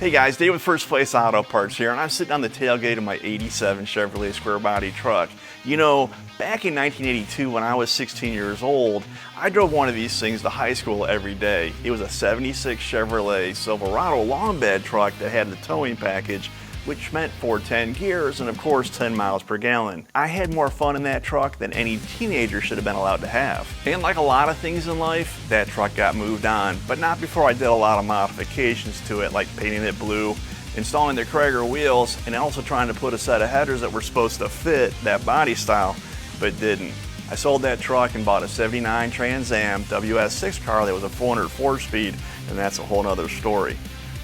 Hey guys, Dave with First Place Auto Parts here, and I'm sitting on the tailgate of my '87 Chevrolet Squarebody truck. You know, back in 1982 when I was 16 years old, I drove one of these things to high school every day. It was a '76 Chevrolet Silverado long bed truck that had the towing package, which meant 410 gears and of course 10 miles per gallon. I had more fun in that truck than any teenager should have been allowed to have. And like a lot of things in life, that truck got moved on, but not before I did a lot of modifications to it, like painting it blue, installing the Krager wheels, and also trying to put a set of headers that were supposed to fit that body style, but didn't. I sold that truck and bought a '79 Trans Am WS6 car that was a 404 speed, and that's a whole nother story.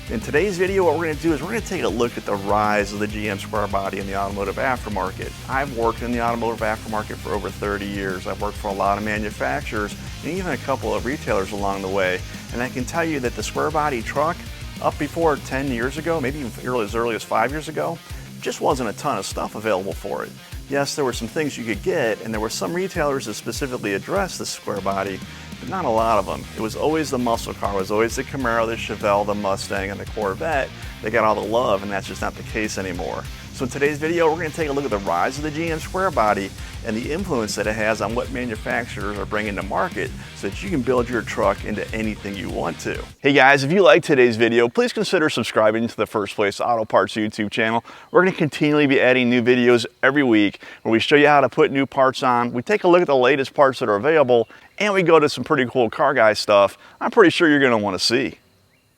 In today's video, what we're going to do is we're going to take a look at the rise of the GM Squarebody in the automotive aftermarket. I've worked in the automotive aftermarket for over 30 years. I've worked for a lot of manufacturers and even a couple of retailers along the way. And I can tell you that the Squarebody truck, up before 10 years ago, maybe even as early as 5 years ago, just wasn't a ton of stuff available for it. Yes, there were some things you could get, and there were some retailers that specifically addressed the Squarebody, but not a lot of them. It was always the muscle car. It was always the Camaro, the Chevelle, the Mustang, and the Corvette that got all the love, and that's just not the case anymore. So in today's video, we're going to take a look at the rise of the GM Squarebody and the influence that it has on what manufacturers are bringing to market so that you can build your truck into anything you want to. Hey guys, if you like today's video, please consider subscribing to the First Place Auto Parts YouTube channel. We're going to continually be adding new videos every week where we show you how to put new parts on. We take a look at the latest parts that are available, and we go to some pretty cool car guy stuff I'm pretty sure you're going to want to see.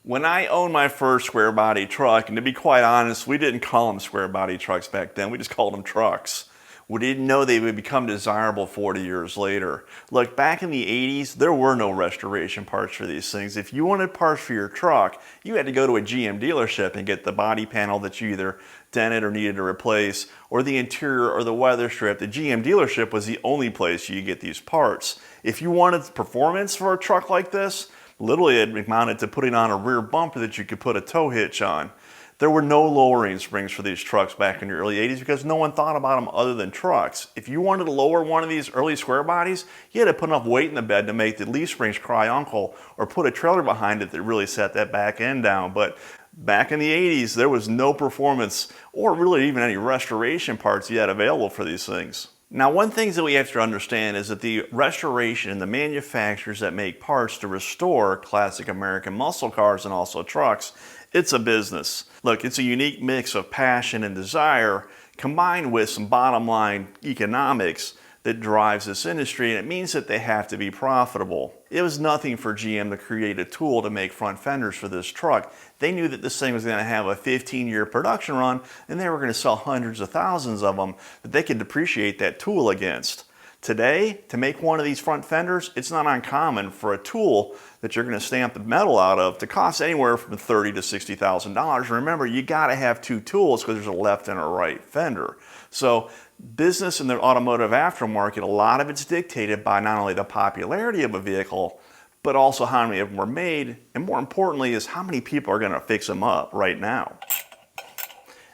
When I owned my first square body truck, and to be quite honest, we didn't call them square body trucks back then, we just called them trucks. We didn't know they would become desirable 40 years later. Look, back in the 80s, there were no restoration parts for these things. If you wanted parts for your truck, you had to go to a GM dealership and get the body panel that you either dented or needed to replace, or the interior or the weather strip. The GM dealership was the only place you could get these parts. If you wanted performance for a truck like this, literally it amounted to putting on a rear bumper that you could put a tow hitch on. There were no lowering springs for these trucks back in the early 80s because no one thought about them other than trucks. If you wanted to lower one of these early square bodies, you had to put enough weight in the bed to make the leaf springs cry uncle, or put a trailer behind it that really set that back end down. But back in the 80s, there was no performance or really even any restoration parts yet available for these things. Now, one thing that we have to understand is that the restoration and the manufacturers that make parts to restore classic American muscle cars and also trucks, it's a business. Look, it's a unique mix of passion and desire combined with some bottom line economics that drives this industry, and it means that they have to be profitable. It was nothing for GM to create a tool to make front fenders for this truck. They knew that this thing was going to have a 15-year production run, and they were going to sell hundreds of thousands of them that they could depreciate that tool against. Today, to make one of these front fenders, it's not uncommon for a tool that you're going to stamp the metal out of to cost anywhere from $30,000 to $60,000. Remember, you got to have two tools because there's a left and a right fender. So business in the automotive aftermarket, a lot of it's dictated by not only the popularity of a vehicle, but also how many of them were made, and more importantly is how many people are going to fix them up right now.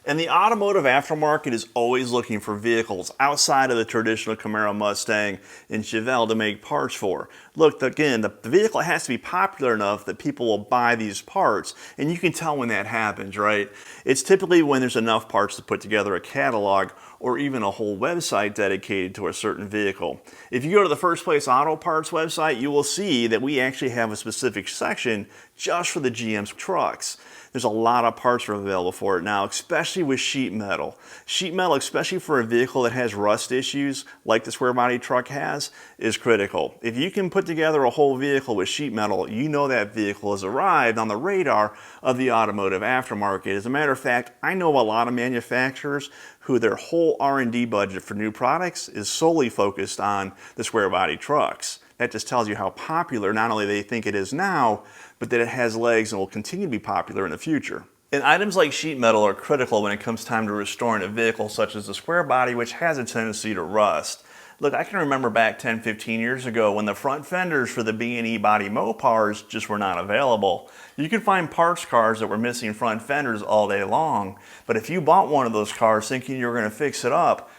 And the automotive aftermarket is always looking for vehicles outside of the traditional Camaro, Mustang, and Chevelle to make parts for. Look, again, the vehicle has to be popular enough that people will buy these parts, and you can tell when that happens, right? It's typically when there's enough parts to put together a catalog or even a whole website dedicated to a certain vehicle. If you go to the First Place Auto Parts website, you will see that we actually have a specific section just for the GM's trucks. There's a lot of parts are available for it now, especially with sheet metal. Sheet metal, especially for a vehicle that has rust issues like the square body truck has, is critical. If you can put together a whole vehicle with sheet metal, you know that vehicle has arrived on the radar of the automotive aftermarket. As a matter of fact, I know a lot of manufacturers who their whole R&D budget for new products is solely focused on the square body trucks. That just tells you how popular not only they think it is now, but that it has legs and will continue to be popular in the future. And items like sheet metal are critical when it comes time to restoring a vehicle such as the square body, which has a tendency to rust. Look, I can remember back 10, 15 years ago when the front fenders for the B&E body Mopars just were not available. You could find parts cars that were missing front fenders all day long, but if you bought one of those cars thinking you were going to fix it up,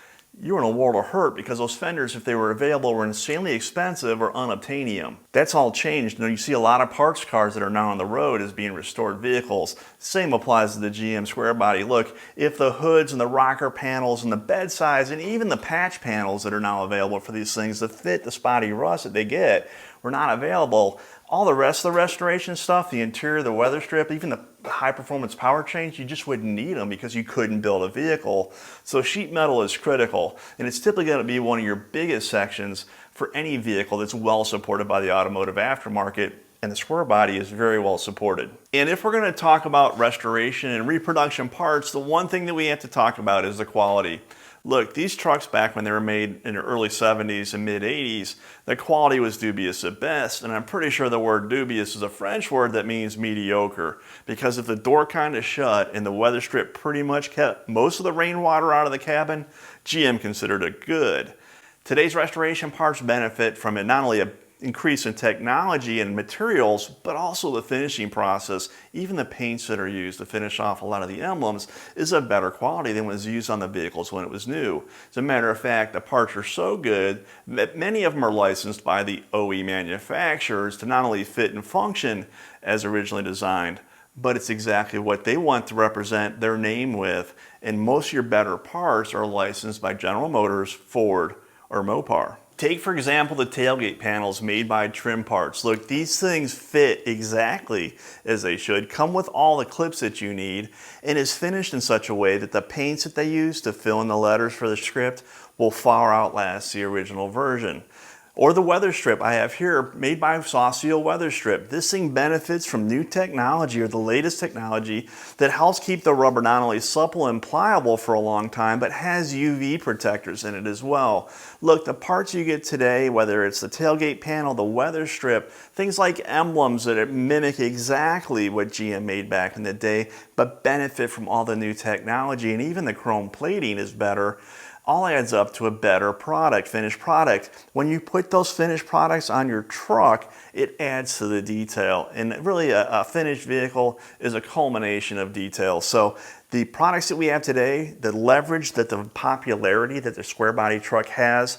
you were in a world of hurt because those fenders, if they were available, were insanely expensive or unobtainium. That's all changed. You see a lot of parts cars that are now on the road as being restored vehicles. Same applies to the GM Squarebody. Look, if the hoods and the rocker panels and the bed sides and even the patch panels that are now available for these things that fit the spotty rust that they get were not available, all the rest of the restoration stuff, the interior, the weather strip, even the high performance power chains, you just wouldn't need them because you couldn't build a vehicle. So sheet metal is critical, and it's typically going to be one of your biggest sections for any vehicle that's well supported by the automotive aftermarket, and the Squarebody is very well supported. And if we're going to talk about restoration and reproduction parts, the one thing that we have to talk about is the quality. Look, these trucks back when they were made in the early 70s and mid 80s, the quality was dubious at best, and I'm pretty sure the word dubious is a French word that means mediocre, because if the door kind of shut and the weather strip pretty much kept most of the rainwater out of the cabin, GM considered it good. Today's restoration parts benefit from it, not only an increase in technology and materials, but also the finishing process. Even the paints that are used to finish off a lot of the emblems is of better quality than was used on the vehicles when it was new. As a matter of fact, the parts are so good that many of them are licensed by the OE manufacturers to not only fit and function as originally designed, but it's exactly what they want to represent their name with. And most of your better parts are licensed by General Motors, Ford, or Mopar. Take, for example, the tailgate panels made by Trim Parts. Look, these things fit exactly as they should, come with all the clips that you need, and is finished in such a way that the paints that they use to fill in the letters for the script will far outlast the original version. Or the weather strip I have here, made by Saucil Weather Strip. This thing benefits from new technology, or the latest technology, that helps keep the rubber not only supple and pliable for a long time, but has UV protectors in it as well. Look, the parts you get today, whether it's the tailgate panel, the weather strip, things like emblems that mimic exactly what GM made back in the day, but benefit from all the new technology, and even the chrome plating is better, all adds up to a better product, finished product. When you put those finished products on your truck, it adds to the detail. And really a finished vehicle is a culmination of detail. So the products that we have today, the leverage that the popularity that the Squarebody truck has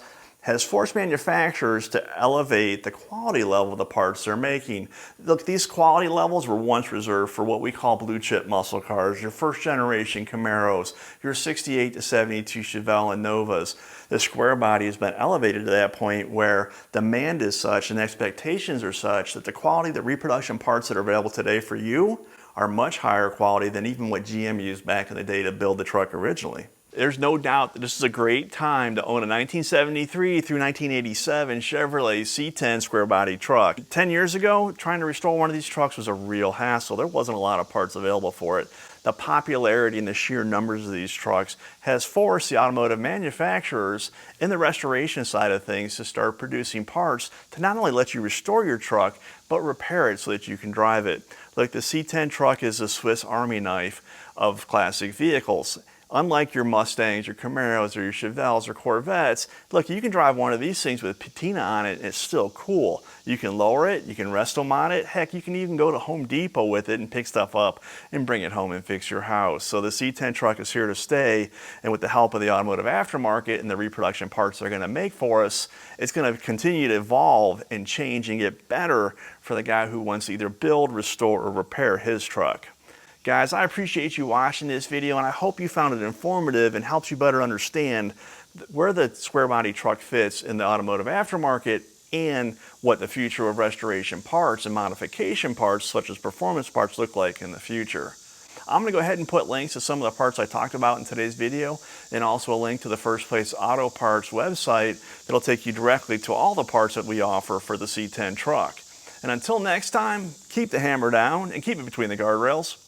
forced manufacturers to elevate the quality level of the parts they're making. Look, these quality levels were once reserved for what we call blue chip muscle cars, your first generation Camaros, your 68 to 72 Chevrolet Novas. The Squarebody has been elevated to that point where demand is such and expectations are such that the quality, the reproduction parts that are available today for you are much higher quality than even what GM used back in the day to build the truck originally. There's no doubt that this is a great time to own a 1973 through 1987 Chevrolet C10 Squarebody truck. 10 years ago, trying to restore one of these trucks was a real hassle. There wasn't a lot of parts available for it. The popularity and the sheer numbers of these trucks has forced the automotive manufacturers in the restoration side of things to start producing parts to not only let you restore your truck, but repair it so that you can drive it. Like the C10 truck is a Swiss Army knife of classic vehicles. Unlike your Mustangs, your Camaros, or your Chevelles or Corvettes, look, you can drive one of these things with patina on it and it's still cool. You can lower it, you can resto mod it, heck, you can even go to Home Depot with it and pick stuff up and bring it home and fix your house. So the C10 truck is here to stay, and with the help of the automotive aftermarket and the reproduction parts they're going to make for us, it's going to continue to evolve and change and get better for the guy who wants to either build, restore, or repair his truck. Guys, I appreciate you watching this video, and I hope you found it informative and helps you better understand where the Squarebody truck fits in the automotive aftermarket and what the future of restoration parts and modification parts, such as performance parts, look like in the future. I'm going to go ahead and put links to some of the parts I talked about in today's video, and also a link to the First Place Auto Parts website that'll take you directly to all the parts that we offer for the C10 truck. And until next time, keep the hammer down and keep it between the guardrails.